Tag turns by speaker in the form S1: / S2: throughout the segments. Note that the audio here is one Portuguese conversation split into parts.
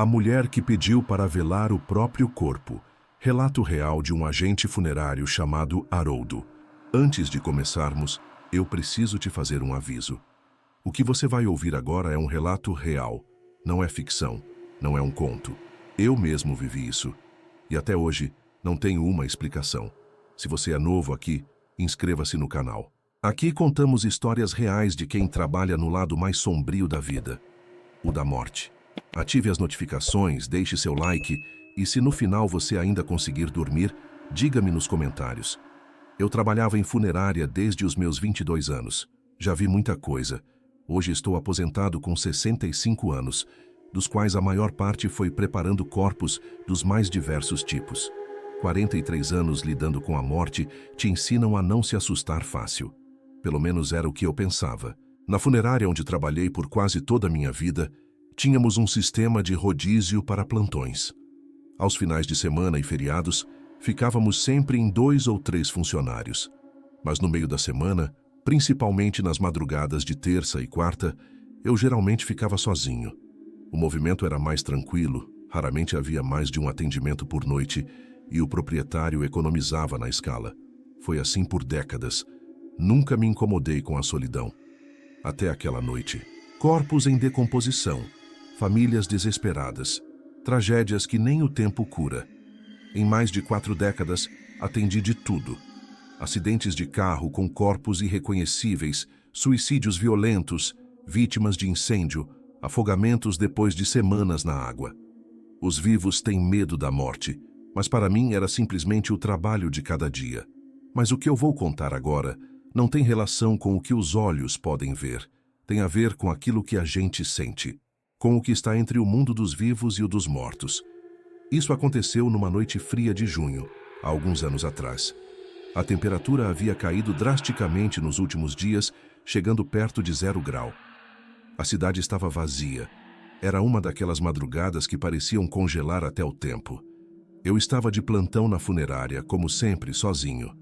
S1: A mulher que pediu para velar o próprio corpo. Relato real de um agente funerário chamado Haroldo. Antes de começarmos, eu preciso te fazer um aviso. O que você vai ouvir agora é um relato real. Não é ficção, não é um conto. Eu mesmo vivi isso. E até hoje, não tenho uma explicação. Se você é novo aqui, inscreva-se no canal. Aqui contamos histórias reais de quem trabalha no lado mais sombrio da vida, o da morte. Ative as notificações, deixe seu like e se no final você ainda conseguir dormir, diga-me nos comentários. Eu trabalhava em funerária desde os meus 22 anos. Já vi muita coisa. Hoje estou aposentado com 65 anos, dos quais a maior parte foi preparando corpos dos mais diversos tipos. 43 anos lidando com a morte te ensinam a não se assustar fácil. Pelo menos era o que eu pensava. Na funerária onde trabalhei por quase toda a minha vida, tínhamos um sistema de rodízio para plantões. Aos finais de semana e feriados, ficávamos sempre em 2 ou 3 funcionários. Mas no meio da semana, principalmente nas madrugadas de terça e quarta, eu geralmente ficava sozinho. O movimento era mais tranquilo, raramente havia mais de um atendimento por noite e o proprietário economizava na escala. Foi assim por décadas. Nunca me incomodei com a solidão. Até aquela noite. Corpos em decomposição, famílias desesperadas, tragédias que nem o tempo cura. Em mais de 4 décadas, atendi de tudo. Acidentes de carro com corpos irreconhecíveis, suicídios violentos, vítimas de incêndio, afogamentos depois de semanas na água. Os vivos têm medo da morte, mas para mim era simplesmente o trabalho de cada dia. Mas o que eu vou contar agora não tem relação com o que os olhos podem ver. Tem a ver com aquilo que a gente sente, com o que está entre o mundo dos vivos e o dos mortos. Isso aconteceu numa noite fria de junho, há alguns anos atrás. A temperatura havia caído drasticamente nos últimos dias, chegando perto de 0 grau. A cidade estava vazia. Era uma daquelas madrugadas que pareciam congelar até o tempo. Eu estava de plantão na funerária, como sempre, sozinho.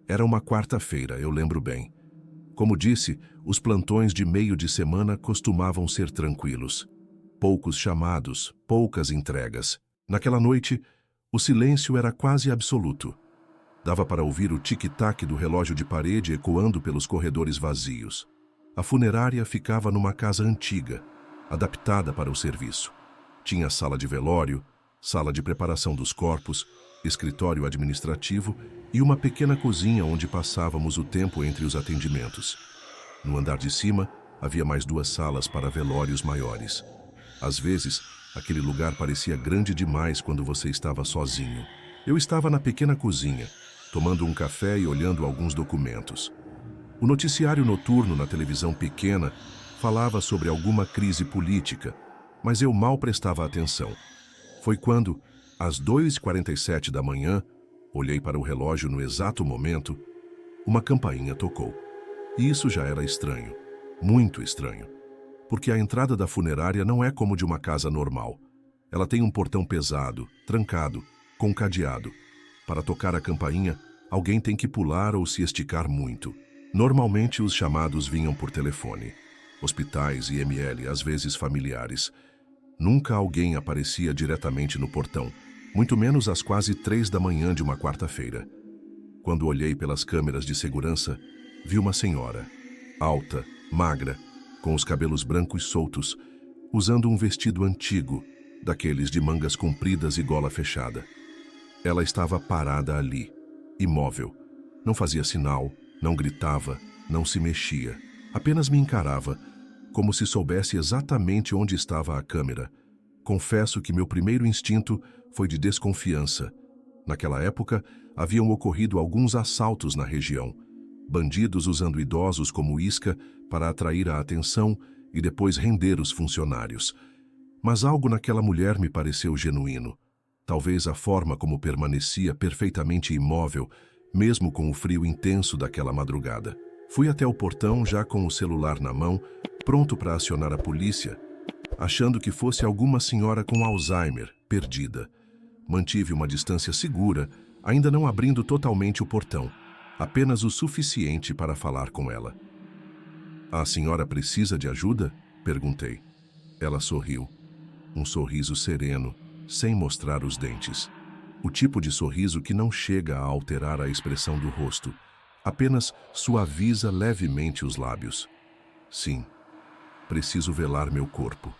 S1: Era uma quarta-feira, eu lembro bem. Como disse, os plantões de meio de semana costumavam ser tranquilos. Poucos chamados, poucas entregas. Naquela noite, o silêncio era quase absoluto. Dava para ouvir o tic-tac do relógio de parede ecoando pelos corredores vazios. A funerária ficava numa casa antiga, adaptada para o serviço. Tinha sala de velório, sala de preparação dos corpos, escritório administrativo e uma pequena cozinha onde passávamos o tempo entre os atendimentos. No andar de cima, havia mais 2 salas para velórios maiores. Às vezes, aquele lugar parecia grande demais quando você estava sozinho. Eu estava na pequena cozinha, tomando um café e olhando alguns documentos. O noticiário noturno na televisão pequena falava sobre alguma crise política, mas eu mal prestava atenção. Foi quando, às 2h47 da manhã, olhei para o relógio no exato momento, uma campainha tocou. E isso já era estranho, muito estranho, porque a entrada da funerária não é como de uma casa normal. Ela tem um portão pesado, trancado, com cadeado. Para tocar a campainha, alguém tem que pular ou se esticar muito. Normalmente os chamados vinham por telefone. Hospitais, IML, às vezes familiares. Nunca alguém aparecia diretamente no portão, muito menos às quase 3 da manhã de uma quarta-feira. Quando olhei pelas câmeras de segurança, vi uma senhora, alta, magra, com os cabelos brancos soltos, usando um vestido antigo, daqueles de mangas compridas e gola fechada. Ela estava parada ali, imóvel. Não fazia sinal, não gritava, não se mexia. Apenas me encarava, como se soubesse exatamente onde estava a câmera. Confesso que meu primeiro instinto foi de desconfiança. Naquela época, haviam ocorrido alguns assaltos na região. Bandidos usando idosos como isca para atrair a atenção e depois render os funcionários. Mas algo naquela mulher me pareceu genuíno. Talvez a forma como permanecia perfeitamente imóvel, mesmo com o frio intenso daquela madrugada. Fui até o portão já com o celular na mão, pronto para acionar a polícia, achando que fosse alguma senhora com Alzheimer, perdida. Mantive uma distância segura, ainda não abrindo totalmente o portão, apenas o suficiente para falar com ela. "A senhora precisa de ajuda?" perguntei. Ela sorriu. Um sorriso sereno, sem mostrar os dentes. O tipo de sorriso que não chega a alterar a expressão do rosto, apenas suaviza levemente os lábios. Sim, preciso velar meu corpo.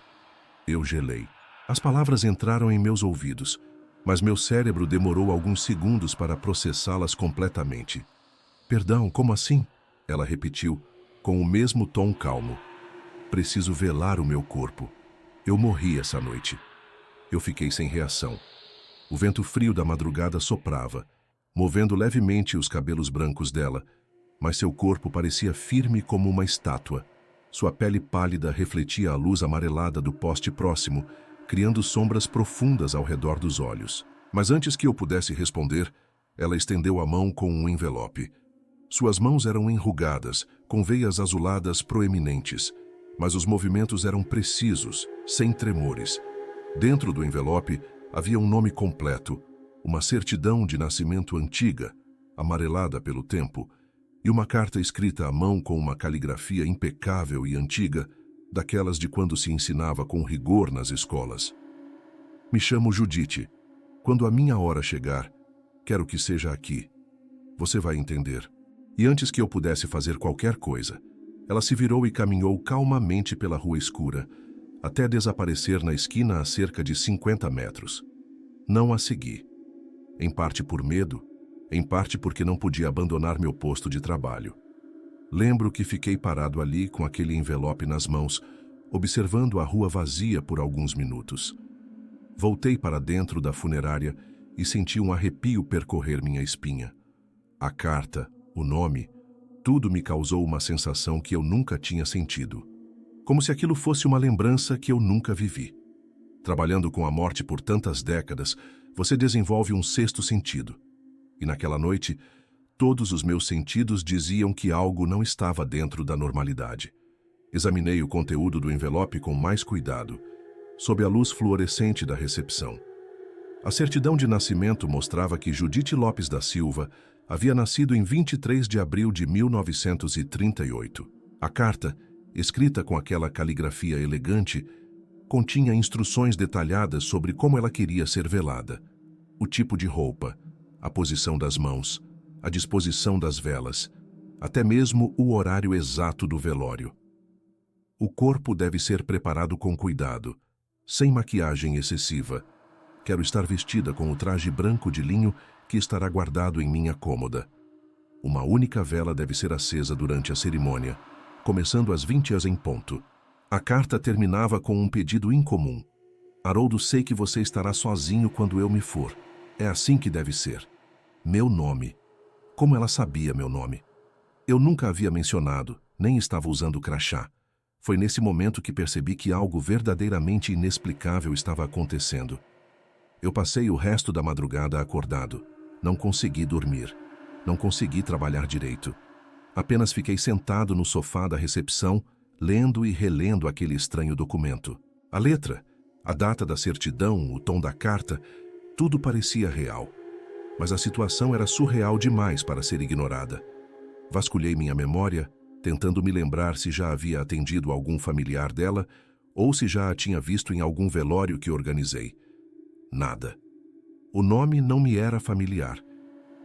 S1: Eu gelei. As palavras entraram em meus ouvidos, mas meu cérebro demorou alguns segundos para processá-las completamente. Perdão, como assim? Ela repetiu, com o mesmo tom calmo. Preciso velar o meu corpo. Eu morri essa noite. Eu fiquei sem reação. O vento frio da madrugada soprava, movendo levemente os cabelos brancos dela, mas seu corpo parecia firme como uma estátua. Sua pele pálida refletia a luz amarelada do poste próximo, criando sombras profundas ao redor dos olhos. Mas antes que eu pudesse responder, ela estendeu a mão com um envelope. Suas mãos eram enrugadas, com veias azuladas proeminentes, mas os movimentos eram precisos, sem tremores. Dentro do envelope havia um nome completo, uma certidão de nascimento antiga, amarelada pelo tempo, e uma carta escrita à mão com uma caligrafia impecável e antiga, daquelas de quando se ensinava com rigor nas escolas. Me chamo Judite. Quando a minha hora chegar, quero que seja aqui. Você vai entender. E antes que eu pudesse fazer qualquer coisa, ela se virou e caminhou calmamente pela rua escura, até desaparecer na esquina a cerca de 50 metros. Não a segui. Em parte por medo, em parte porque não podia abandonar meu posto de trabalho. Lembro que fiquei parado ali com aquele envelope nas mãos, observando a rua vazia por alguns minutos. Voltei para dentro da funerária e senti um arrepio percorrer minha espinha. A carta, o nome, tudo me causou uma sensação que eu nunca tinha sentido. Como se aquilo fosse uma lembrança que eu nunca vivi. Trabalhando com a morte por tantas décadas, você desenvolve um sexto sentido. E naquela noite, todos os meus sentidos diziam que algo não estava dentro da normalidade. Examinei o conteúdo do envelope com mais cuidado, sob a luz fluorescente da recepção. A certidão de nascimento mostrava que Judite Lopes da Silva havia nascido em 23 de abril de 1938. A carta, escrita com aquela caligrafia elegante, continha instruções detalhadas sobre como ela queria ser velada, o tipo de roupa, a posição das mãos, a disposição das velas, até mesmo o horário exato do velório. O corpo deve ser preparado com cuidado, sem maquiagem excessiva. Quero estar vestida com o traje branco de linho que estará guardado em minha cômoda. Uma única vela deve ser acesa durante a cerimônia, começando às 20h em ponto. A carta terminava com um pedido incomum. Haroldo, sei que você estará sozinho quando eu me for. É assim que deve ser. Meu nome. Como ela sabia meu nome? Eu nunca havia mencionado, nem estava usando crachá. Foi nesse momento que percebi que algo verdadeiramente inexplicável estava acontecendo. Eu passei o resto da madrugada acordado. Não consegui dormir. Não consegui trabalhar direito. Apenas fiquei sentado no sofá da recepção, lendo e relendo aquele estranho documento. A letra, a data da certidão, o tom da carta, tudo parecia real. Mas a situação era surreal demais para ser ignorada. Vasculhei minha memória, tentando me lembrar se já havia atendido algum familiar dela ou se já a tinha visto em algum velório que organizei. Nada. O nome não me era familiar.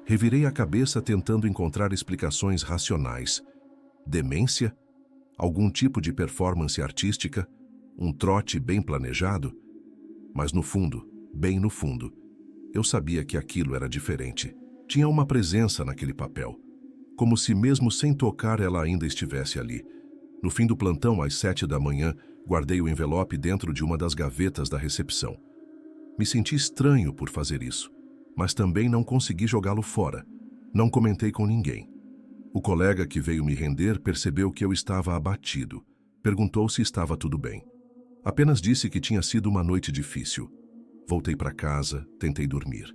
S1: Revirei a cabeça tentando encontrar explicações racionais. Demência? Algum tipo de performance artística? Um trote bem planejado? Mas no fundo, bem no fundo, eu sabia que aquilo era diferente. Tinha uma presença naquele papel. Como se mesmo sem tocar ela ainda estivesse ali. No fim do plantão, às 7h, guardei o envelope dentro de uma das gavetas da recepção. Me senti estranho por fazer isso, mas também não consegui jogá-lo fora. Não comentei com ninguém. O colega que veio me render percebeu que eu estava abatido. Perguntou se estava tudo bem. Apenas disse que tinha sido uma noite difícil. Voltei para casa, tentei dormir.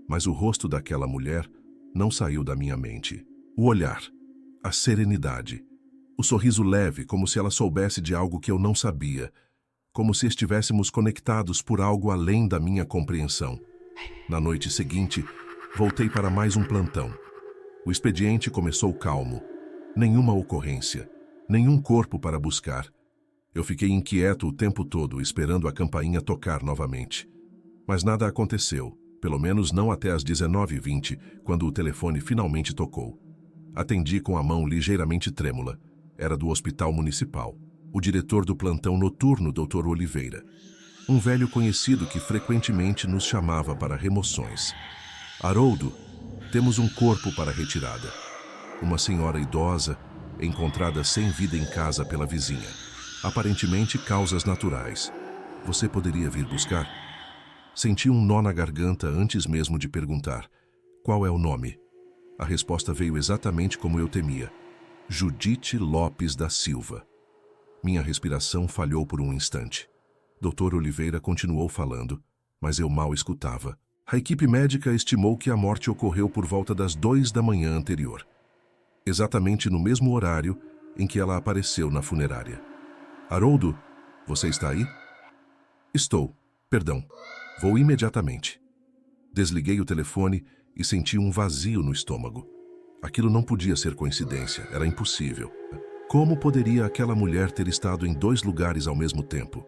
S1: Mas o rosto daquela mulher não saiu da minha mente. O olhar, a serenidade, o sorriso leve, como se ela soubesse de algo que eu não sabia, como se estivéssemos conectados por algo além da minha compreensão. Na noite seguinte, voltei para mais um plantão. O expediente começou calmo. Nenhuma ocorrência, nenhum corpo para buscar. Eu fiquei inquieto o tempo todo, esperando a campainha tocar novamente. Mas nada aconteceu, pelo menos não até às 19h20, quando o telefone finalmente tocou. Atendi com a mão ligeiramente trêmula. Era do hospital municipal. O diretor do plantão noturno, Dr. Oliveira. Um velho conhecido que frequentemente nos chamava para remoções. Haroldo, temos um corpo para retirada. Uma senhora idosa, encontrada sem vida em casa pela vizinha. Aparentemente causas naturais. Você poderia vir buscar? Senti um nó na garganta antes mesmo de perguntar. Qual é o nome? A resposta veio exatamente como eu temia. Judite Lopes da Silva. Minha respiração falhou por um instante. Dr. Oliveira continuou falando, mas eu mal escutava. A equipe médica estimou que a morte ocorreu por volta das 2 da manhã anterior. Exatamente no mesmo horário em que ela apareceu na funerária. Haroldo, você está aí? Estou. Perdão. Vou imediatamente. Desliguei o telefone e senti um vazio no estômago. Aquilo não podia ser coincidência, era impossível. Como poderia aquela mulher ter estado em 2 lugares ao mesmo tempo?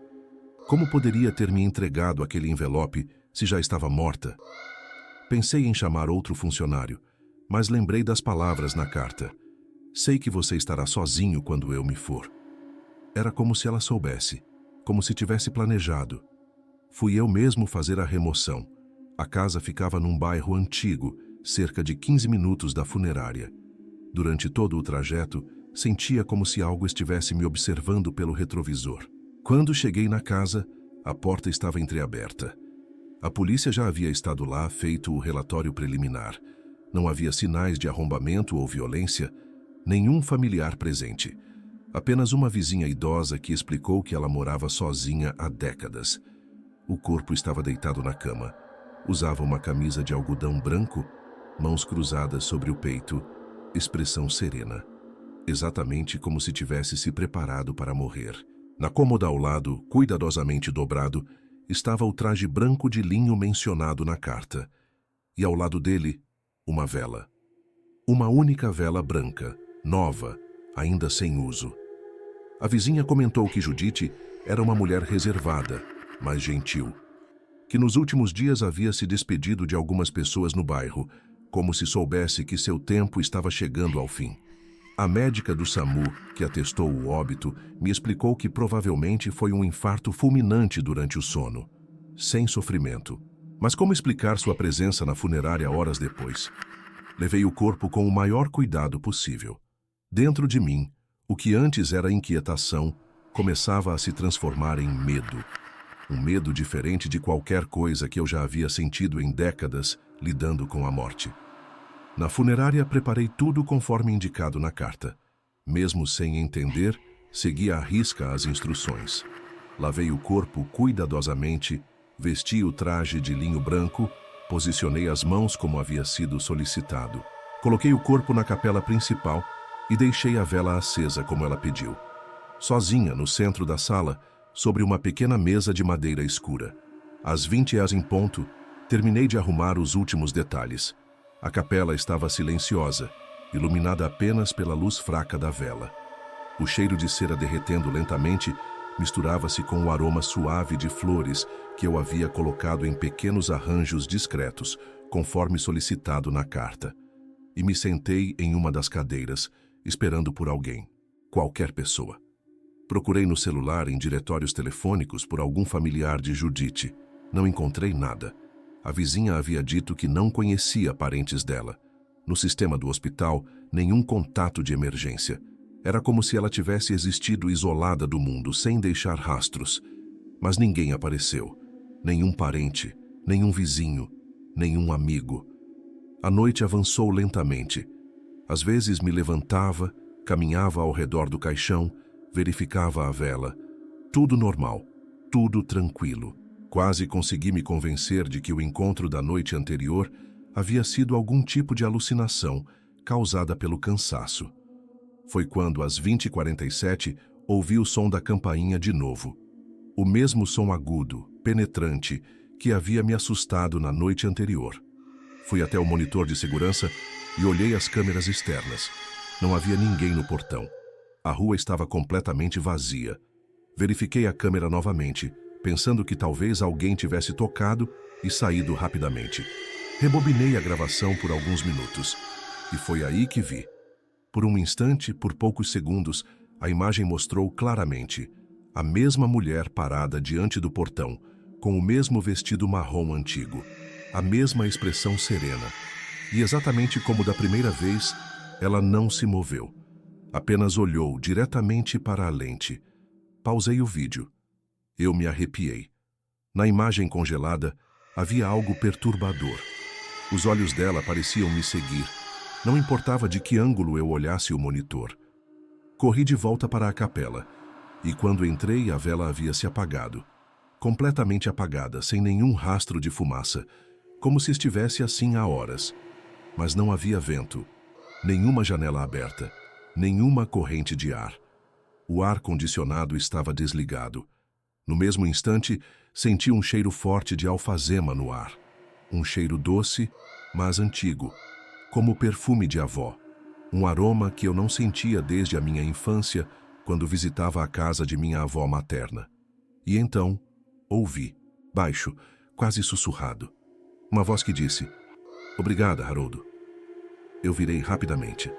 S1: Como poderia ter me entregado aquele envelope se já estava morta? Pensei em chamar outro funcionário, mas lembrei das palavras na carta. Sei que você estará sozinho quando eu me for. Era como se ela soubesse, como se tivesse planejado. Fui eu mesmo fazer a remoção. A casa ficava num bairro antigo, cerca de 15 minutos da funerária. Durante todo o trajeto, sentia como se algo estivesse me observando pelo retrovisor. Quando cheguei na casa, a porta estava entreaberta. A polícia já havia estado lá, feito o relatório preliminar. Não havia sinais de arrombamento ou violência, nenhum familiar presente. Apenas uma vizinha idosa que explicou que ela morava sozinha há décadas. O corpo estava deitado na cama. Usava uma camisa de algodão branco, mãos cruzadas sobre o peito, expressão serena. Exatamente como se tivesse se preparado para morrer. Na cômoda ao lado, cuidadosamente dobrado, estava o traje branco de linho mencionado na carta. E ao lado dele, uma vela. Uma única vela branca, nova, ainda sem uso. A vizinha comentou que Judite era uma mulher reservada, mas gentil, que nos últimos dias havia se despedido de algumas pessoas no bairro, como se soubesse que seu tempo estava chegando ao fim. A médica do SAMU, que atestou o óbito, me explicou que provavelmente foi um infarto fulminante durante o sono, sem sofrimento. Mas como explicar sua presença na funerária horas depois? Levei o corpo com o maior cuidado possível. Dentro de mim, o que antes era inquietação, começava a se transformar em medo. Um medo diferente de qualquer coisa que eu já havia sentido em décadas lidando com a morte. Na funerária, preparei tudo conforme indicado na carta. Mesmo sem entender, segui à risca as instruções. Lavei o corpo cuidadosamente, vesti o traje de linho branco, posicionei as mãos como havia sido solicitado. Coloquei o corpo na capela principal e deixei a vela acesa como ela pediu. Sozinha, no centro da sala, sobre uma pequena mesa de madeira escura. Às 20h em ponto, terminei de arrumar os últimos detalhes. A capela estava silenciosa, iluminada apenas pela luz fraca da vela. O cheiro de cera derretendo lentamente misturava-se com o aroma suave de flores que eu havia colocado em pequenos arranjos discretos, conforme solicitado na carta. E me sentei em uma das cadeiras, esperando por alguém, qualquer pessoa. Procurei no celular em diretórios telefônicos por algum familiar de Judite. Não encontrei nada. A vizinha havia dito que não conhecia parentes dela. No sistema do hospital, nenhum contato de emergência. Era como se ela tivesse existido isolada do mundo, sem deixar rastros. Mas ninguém apareceu. Nenhum parente, nenhum vizinho, nenhum amigo. A noite avançou lentamente. Às vezes me levantava, caminhava ao redor do caixão, verificava a vela. Tudo normal, tudo tranquilo. Quase consegui me convencer de que o encontro da noite anterior havia sido algum tipo de alucinação causada pelo cansaço. Foi quando, às 20h47, ouvi o som da campainha de novo. O mesmo som agudo, penetrante, que havia me assustado na noite anterior. Fui até o monitor de segurança e olhei as câmeras externas. Não havia ninguém no portão. A rua estava completamente vazia. Verifiquei a câmera novamente, pensando que talvez alguém tivesse tocado e saído rapidamente. Rebobinei a gravação por alguns minutos, e foi aí que vi. Por um instante, por poucos segundos, a imagem mostrou claramente a mesma mulher parada diante do portão, com o mesmo vestido marrom antigo, a mesma expressão serena. E exatamente como da primeira vez, ela não se moveu. Apenas olhou diretamente para a lente. Pausei o vídeo. Eu me arrepiei. Na imagem congelada, havia algo perturbador. Os olhos dela pareciam me seguir. Não importava de que ângulo eu olhasse o monitor. Corri de volta para a capela, e quando entrei, a vela havia se apagado. Completamente apagada, sem nenhum rastro de fumaça, como se estivesse assim há horas. Mas não havia vento, nenhuma janela aberta, nenhuma corrente de ar. O ar-condicionado estava desligado. No mesmo instante, senti um cheiro forte de alfazema no ar. Um cheiro doce, mas antigo, como perfume de avó. Um aroma que eu não sentia desde a minha infância, quando visitava a casa de minha avó materna. E então, ouvi, baixo, quase sussurrado, uma voz que disse: "Obrigada, Haroldo." Eu virei rapidamente.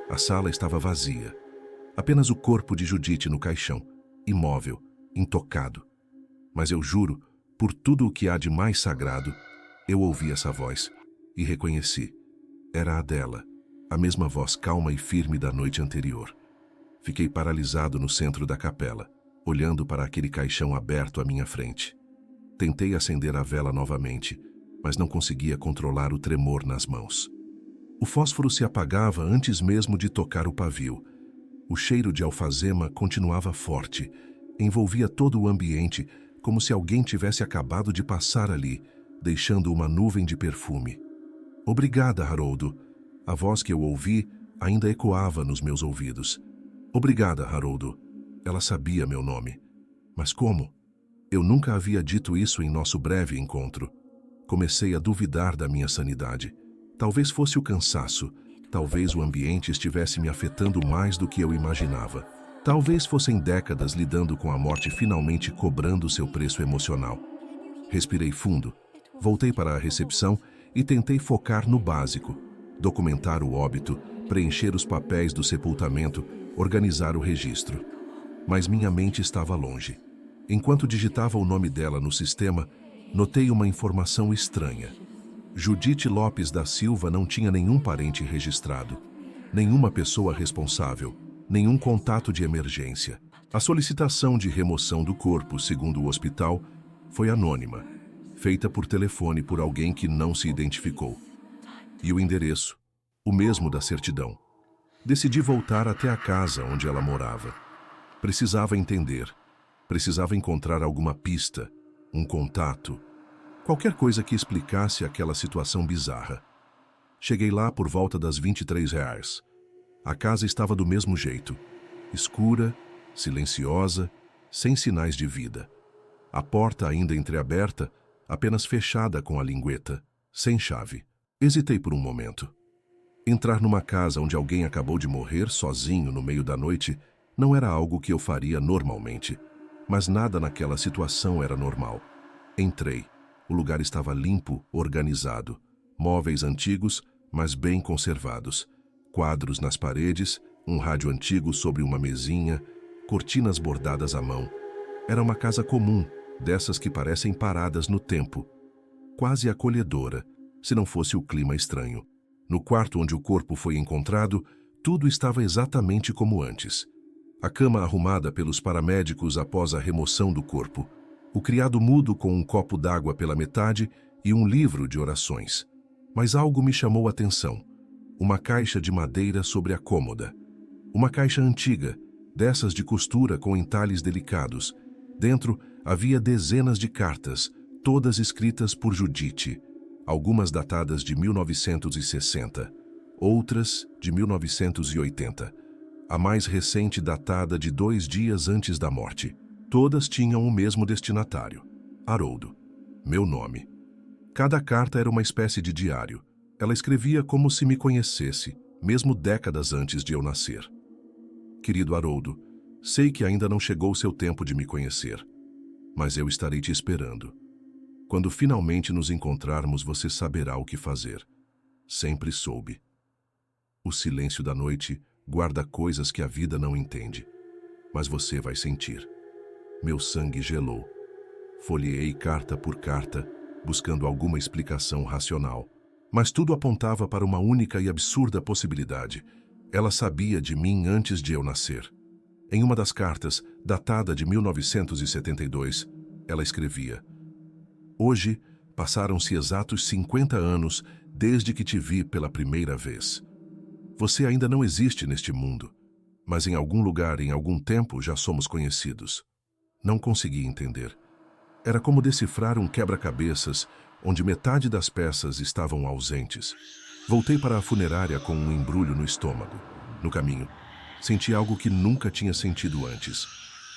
S1: A sala estava vazia. Apenas o corpo de Judite no caixão, imóvel, intocado. Mas eu juro, por tudo o que há de mais sagrado, eu ouvi essa voz e reconheci. Era a dela, a mesma voz calma e firme da noite anterior. Fiquei paralisado no centro da capela, olhando para aquele caixão aberto à minha frente. Tentei acender a vela novamente, mas não conseguia controlar o tremor nas mãos. O fósforo se apagava antes mesmo de tocar o pavio. O cheiro de alfazema continuava forte, envolvia todo o ambiente, como se alguém tivesse acabado de passar ali, deixando uma nuvem de perfume. "Obrigada, Haroldo." A voz que eu ouvi ainda ecoava nos meus ouvidos. "Obrigada, Haroldo." Ela sabia meu nome. Mas como? Eu nunca havia dito isso em nosso breve encontro. Comecei a duvidar da minha sanidade. Talvez fosse o cansaço. Talvez o ambiente estivesse me afetando mais do que eu imaginava. Talvez fossem décadas lidando com a morte finalmente cobrando seu preço emocional. Respirei fundo, voltei para a recepção e tentei focar no básico. Documentar o óbito, preencher os papéis do sepultamento, organizar o registro. Mas minha mente estava longe. Enquanto digitava o nome dela no sistema, notei uma informação estranha. Judite Lopes da Silva não tinha nenhum parente registrado, nenhuma pessoa responsável, nenhum contato de emergência. A solicitação de remoção do corpo, segundo o hospital, foi anônima, feita por telefone por alguém que não se identificou. E o endereço, o mesmo da certidão. Decidi voltar até a casa onde ela morava. Precisava entender, precisava encontrar alguma pista, um contato, qualquer coisa que explicasse aquela situação bizarra. Cheguei lá por volta das R$ 23. A casa estava do mesmo jeito, escura, silenciosa, sem sinais de vida. A porta ainda entreaberta, apenas fechada com a lingueta, sem chave. Hesitei por um momento. Entrar numa casa onde alguém acabou de morrer sozinho no meio da noite não era algo que eu faria normalmente, mas nada naquela situação era normal. Entrei. O lugar estava limpo, organizado. Móveis antigos, mas bem conservados. Quadros nas paredes, um rádio antigo sobre uma mesinha, cortinas bordadas à mão. Era uma casa comum, dessas que parecem paradas no tempo. Quase acolhedora, se não fosse o clima estranho. No quarto onde o corpo foi encontrado, tudo estava exatamente como antes. A cama arrumada pelos paramédicos após a remoção do corpo. O criado mudo com um copo d'água pela metade e um livro de orações. Mas algo me chamou a atenção. Uma caixa de madeira sobre a cômoda. Uma caixa antiga, dessas de costura com entalhes delicados. Dentro havia dezenas de cartas, todas escritas por Judite. Algumas datadas de 1960, outras de 1980. A mais recente datada de 2 dias antes da morte. Todas tinham o mesmo destinatário, Haroldo, meu nome. Cada carta era uma espécie de diário. Ela escrevia como se me conhecesse, mesmo décadas antes de eu nascer. Querido Haroldo, Sei que ainda não chegou o seu tempo de me conhecer, mas eu estarei te esperando. Quando finalmente nos encontrarmos, você saberá o que fazer. Sempre soube. O silêncio da noite guarda coisas que a vida não entende, mas você vai sentir. Meu sangue gelou. Folheei carta por carta, buscando alguma explicação racional. Mas tudo apontava para uma única e absurda possibilidade. Ela sabia de mim antes de eu nascer. Em uma das cartas, datada de 1972, ela escrevia: Hoje, passaram-se exatos 50 anos desde que te vi pela primeira vez. Você ainda não existe neste mundo, mas em algum lugar, em algum tempo, já somos conhecidos. Não consegui entender. Era como decifrar um quebra-cabeças onde metade das peças estavam ausentes. Voltei para a funerária com um embrulho no estômago. No caminho, senti algo que nunca tinha sentido antes.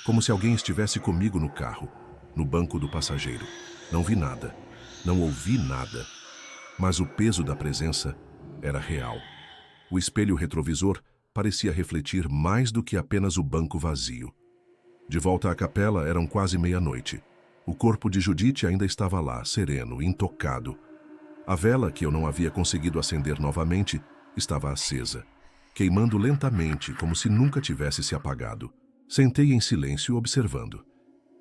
S1: Como se alguém estivesse comigo no carro, no banco do passageiro. Não vi nada, não ouvi nada, mas o peso da presença era real. O espelho retrovisor parecia refletir mais do que apenas o banco vazio. De volta à capela, eram quase meia-noite. O corpo de Judite ainda estava lá, sereno, intocado. A vela, que eu não havia conseguido acender novamente, estava acesa, queimando lentamente, como se nunca tivesse se apagado. Sentei em silêncio, observando.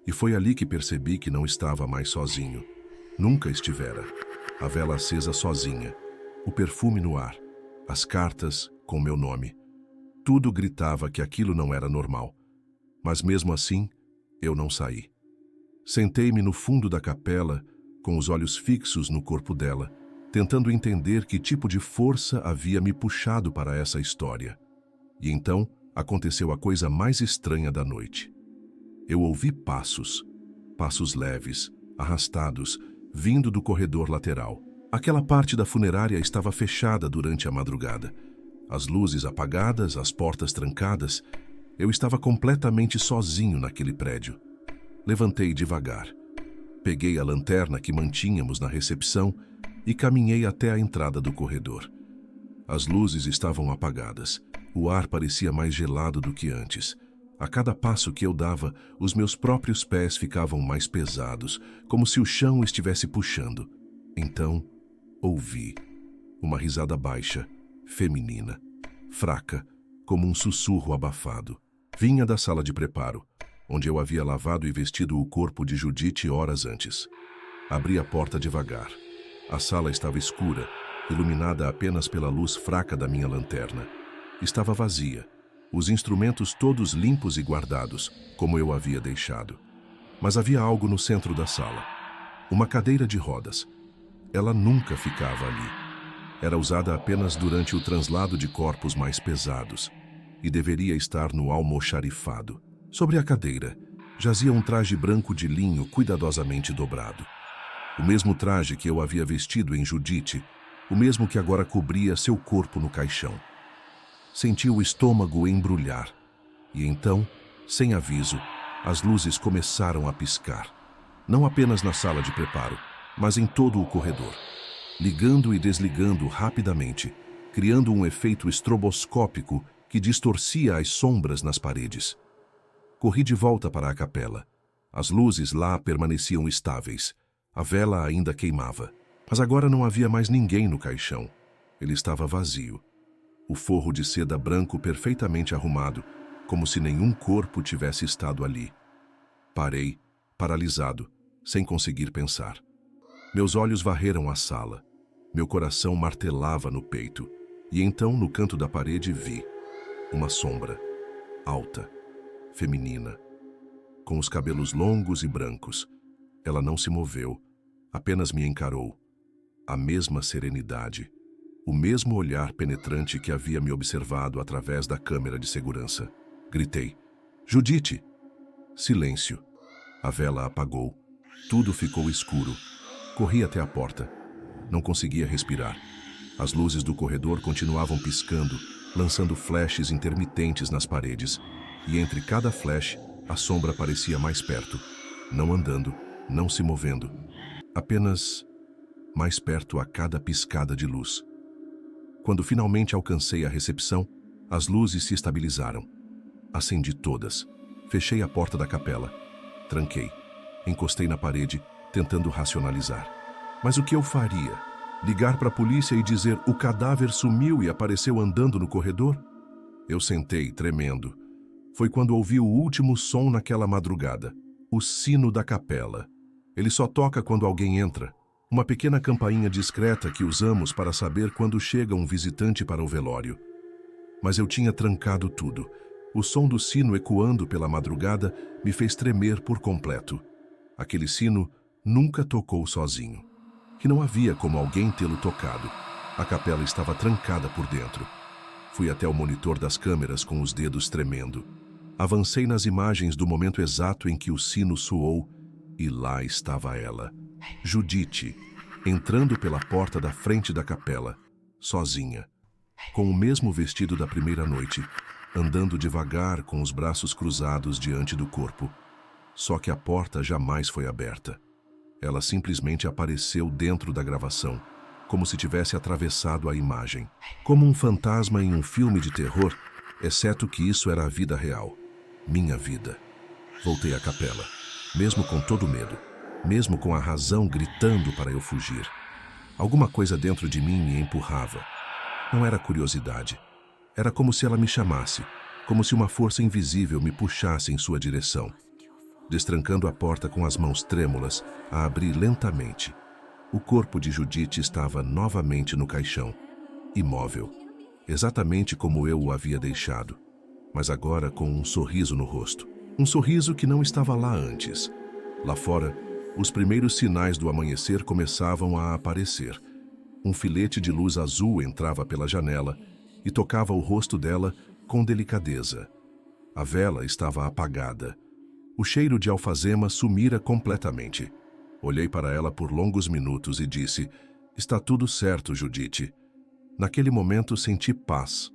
S1: E foi ali que percebi que não estava mais sozinho. Nunca estivera. A vela acesa sozinha, o perfume no ar, as cartas com meu nome. Tudo gritava que aquilo não era normal. Mas mesmo assim, eu não saí. Sentei-me no fundo da capela, com os olhos fixos no corpo dela, tentando entender que tipo de força havia me puxado para essa história. E então aconteceu a coisa mais estranha da noite. Eu ouvi passos leves, arrastados, vindo do corredor lateral. Aquela parte da funerária estava fechada durante a madrugada. As luzes apagadas, as portas trancadas. Eu estava completamente sozinho naquele prédio. Levantei devagar. Peguei a lanterna que mantínhamos na recepção e caminhei até a entrada do corredor. As luzes estavam apagadas. O ar parecia mais gelado do que antes. A cada passo que eu dava, os meus próprios pés ficavam mais pesados, como se o chão estivesse puxando. Então, ouvi uma risada baixa, feminina, fraca, como um sussurro abafado. Vinha da sala de preparo, onde eu havia lavado e vestido o corpo de Judite horas antes. Abri a porta devagar. A sala estava escura, iluminada apenas pela luz fraca da minha lanterna. Estava vazia, os instrumentos todos limpos e guardados, como eu havia deixado. Mas havia algo no centro da sala. Uma cadeira de rodas. Ela nunca ficava ali. Era usada apenas durante o translado de corpos mais pesados e deveria estar no almoxarifado. Sobre a cadeira, jazia um traje branco de linho cuidadosamente dobrado. O mesmo traje que eu havia vestido em Judite, o mesmo que agora cobria seu corpo no caixão. Senti o estômago embrulhar, e então, sem aviso, as luzes começaram a piscar. Não apenas na sala de preparo, mas em todo o corredor. Ligando e desligando rapidamente, criando um efeito estroboscópico que distorcia as sombras nas paredes. Corri de volta para a capela. As luzes lá permaneciam estáveis. A vela ainda queimava. Mas agora não havia mais ninguém no caixão. Ele estava vazio. O forro de seda branco perfeitamente arrumado, como se nenhum corpo tivesse estado ali. Parei, paralisado, sem conseguir pensar. Meus olhos varreram a sala. Meu coração martelava no peito. E então, no canto da parede, vi uma sombra, alta, feminina, com os cabelos longos e brancos. Ela não se moveu, apenas me encarou. A mesma serenidade, o mesmo olhar penetrante que havia me observado através da câmera de segurança. Gritei: Judite! Silêncio. A vela apagou. Tudo ficou escuro. Corri até a porta. Não conseguia respirar. As luzes do corredor continuavam piscando, lançando flashes intermitentes nas paredes. E entre cada flash, a sombra parecia mais perto. Não andando, não se movendo. Apenas mais perto a cada piscada de luz. Quando finalmente alcancei a recepção, as luzes se estabilizaram. Acendi todas. Fechei a porta da capela. Tranquei. Encostei na parede, tentando racionalizar. Mas o que eu faria? Ligar para a polícia e dizer o cadáver sumiu e apareceu andando no corredor? Eu sentei, tremendo. Foi quando ouvi o último som naquela madrugada. O sino da capela. Ele só toca quando alguém entra. Uma pequena campainha discreta que usamos para saber quando chega um visitante para o velório. Mas eu tinha trancado tudo. O som do sino ecoando pela madrugada me fez tremer por completo. Aquele sino nunca tocou sozinho. Que não havia como alguém tê-lo tocado. A capela estava trancada por dentro. Fui até o monitor das câmeras com os dedos tremendo. Avancei nas imagens do momento exato em que o sino soou e lá estava ela, Judite, entrando pela porta da frente da capela, sozinha, com o mesmo vestido da primeira noite, andando devagar com os braços cruzados diante do corpo. Só que a porta jamais foi aberta. Ela simplesmente apareceu dentro da gravação, como se tivesse atravessado a imagem, como um fantasma em um filme de terror, exceto que isso era a vida real, minha vida. Voltei à capela, mesmo com todo medo, mesmo com a razão gritando para eu fugir. Alguma coisa dentro de mim me empurrava. Não era curiosidade. Era como se ela me chamasse, como se uma força invisível me puxasse em sua direção. Destrancando a porta com as mãos trêmulas, a abri lentamente. O corpo de Judite estava novamente no caixão, imóvel, exatamente como eu o havia deixado, mas agora com um sorriso no rosto. Um sorriso que não estava lá antes. Lá fora, os primeiros sinais do amanhecer começavam a aparecer. Um filete de luz azul entrava pela janela e tocava o rosto dela com delicadeza. A vela estava apagada. O cheiro de alfazema sumira completamente. Olhei para ela por longos minutos e disse: "Está tudo certo, Judite." Naquele momento senti paz,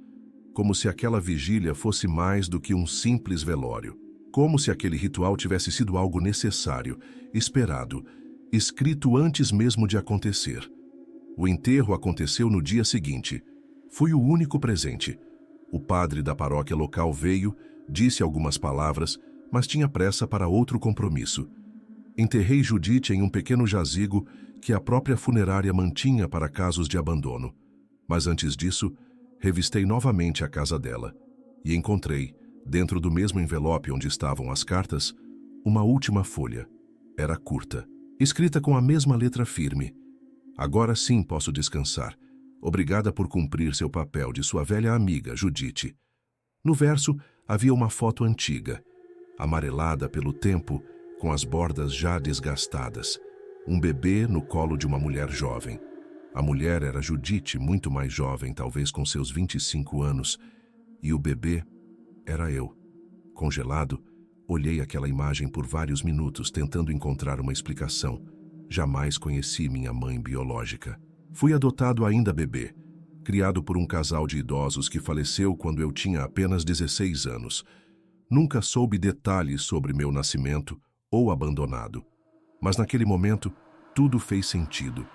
S1: como se aquela vigília fosse mais do que um simples velório. Como se aquele ritual tivesse sido algo necessário, esperado, escrito antes mesmo de acontecer. O enterro aconteceu no dia seguinte. Fui o único presente. O padre da paróquia local veio, disse algumas palavras, mas tinha pressa para outro compromisso. Enterrei Judite em um pequeno jazigo que a própria funerária mantinha para casos de abandono. Mas antes disso, revistei novamente a casa dela e encontrei, dentro do mesmo envelope onde estavam as cartas, uma última folha. Era curta, escrita com a mesma letra firme. "Agora sim posso descansar. Obrigada por cumprir seu papel de sua velha amiga, Judite." No verso havia uma foto antiga, amarelada pelo tempo, com as bordas já desgastadas. Um bebê no colo de uma mulher jovem. A mulher era Judite, muito mais jovem, talvez com seus 25 anos, e o bebê era eu. Congelado, olhei aquela imagem por vários minutos, tentando encontrar uma explicação. Jamais conheci minha mãe biológica. Fui adotado ainda bebê, criado por um casal de idosos que faleceu quando eu tinha apenas 16 anos. Nunca soube detalhes sobre meu nascimento ou abandonado. Mas naquele momento, tudo fez sentido.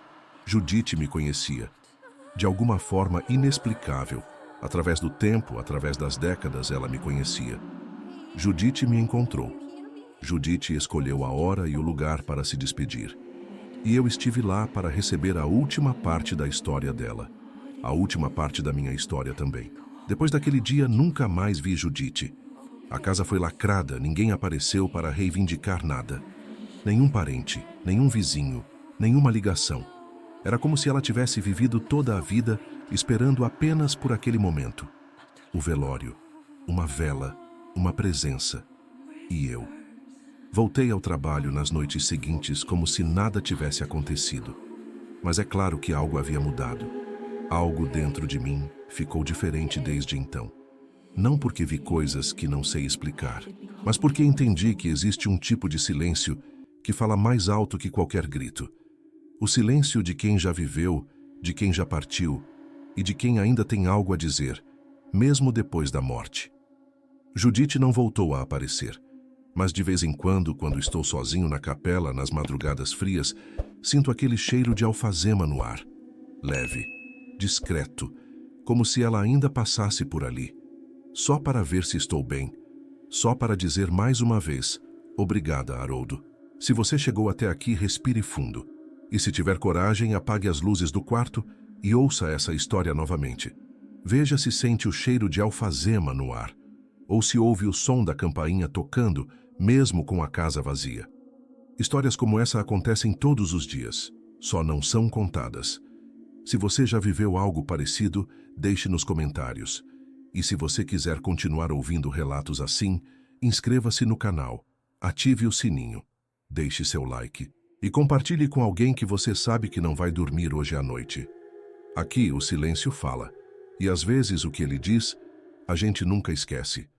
S1: Judite me conhecia. De alguma forma inexplicável, através do tempo, através das décadas, ela me conhecia. Judite me encontrou. Judite escolheu a hora e o lugar para se despedir. E eu estive lá para receber a última parte da história dela. A última parte da minha história também. Depois daquele dia, nunca mais vi Judite. A casa foi lacrada, ninguém apareceu para reivindicar nada. Nenhum parente, nenhum vizinho, nenhuma ligação. Era como se ela tivesse vivido toda a vida esperando apenas por aquele momento. O velório, uma vela, uma presença. E eu. Voltei ao trabalho nas noites seguintes como se nada tivesse acontecido. Mas é claro que algo havia mudado. Algo dentro de mim ficou diferente desde então. Não porque vi coisas que não sei explicar, mas porque entendi que existe um tipo de silêncio que fala mais alto que qualquer grito. O silêncio de quem já viveu, de quem já partiu e de quem ainda tem algo a dizer, mesmo depois da morte. Judite não voltou a aparecer, mas de vez em quando estou sozinho na capela, nas madrugadas frias, sinto aquele cheiro de alfazema no ar. Leve, discreto, como se ela ainda passasse por ali. Só para ver se estou bem, só para dizer mais uma vez, obrigada, Haroldo. Se você chegou até aqui, respire fundo. E se tiver coragem, apague as luzes do quarto e ouça essa história novamente. Veja se sente o cheiro de alfazema no ar, ou se ouve o som da campainha tocando, mesmo com a casa vazia. Histórias como essa acontecem todos os dias, só não são contadas. Se você já viveu algo parecido, deixe nos comentários. E se você quiser continuar ouvindo relatos assim, inscreva-se no canal, ative o sininho, deixe seu like e compartilhe com alguém que você sabe que não vai dormir hoje à noite. Aqui o silêncio fala, e às vezes o que ele diz, a gente nunca esquece.